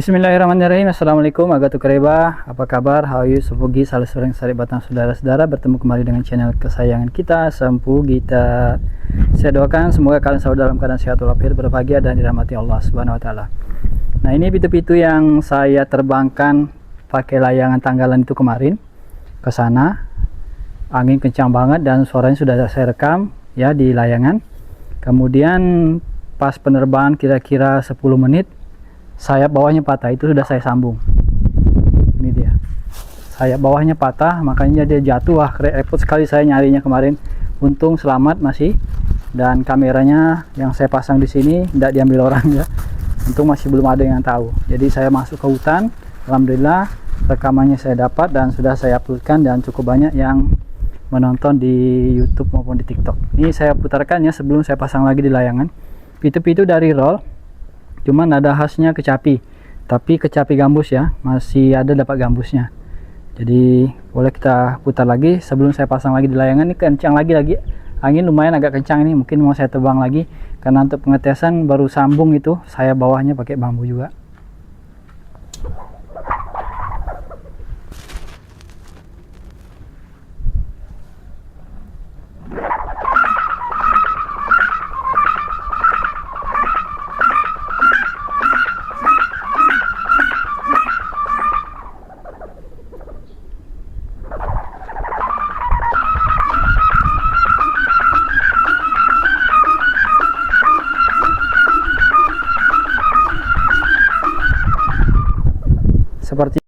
Bismillahirrahmanirrahim. Assalamualaikum warahmatullahi wabarakatuh. Apa kabar? How are you? Sempugi salah seorang sari batang saudara-saudara bertemu kembali dengan channel kesayangan kita, Sempugi. Saya doakan semoga kalian selalu dalam keadaan sehat walafiat, berbahagia dan dirahmati Allah Subhanahu wa taala. Nah, ini pitu-pitu yang saya terbangkan pakai layangan tanggalan itu kemarin ke sana. Angin kencang banget dan suaranya sudah saya rekam ya di layangan. Kemudian pas penerbangan kira-kira 10 menit sayap bawahnya patah, itu sudah saya sambung. Ini dia, sayap bawahnya patah, makanya dia jatuh. Wah, repot sekali saya nyarinya kemarin. Untung selamat masih, dan kameranya yang saya pasang di sini tidak diambil orang ya. Untung masih belum ada yang tahu. Jadi saya masuk ke hutan, alhamdulillah rekamannya saya dapat dan sudah saya uploadkan, dan cukup banyak yang menonton di YouTube maupun di TikTok. Ini saya putarkan ya sebelum saya pasang lagi di layangan. Pitu-pitu dari roll, cuman ada khasnya kecapi, tapi kecapi gambus ya, masih ada dapat gambusnya. Jadi boleh kita putar lagi sebelum saya pasang lagi di layangan. Ini kencang lagi angin lumayan agak kencang, ini mungkin mau saya tebang lagi karena untuk pengetesan baru sambung itu saya bawahnya pakai bambu juga. Seperti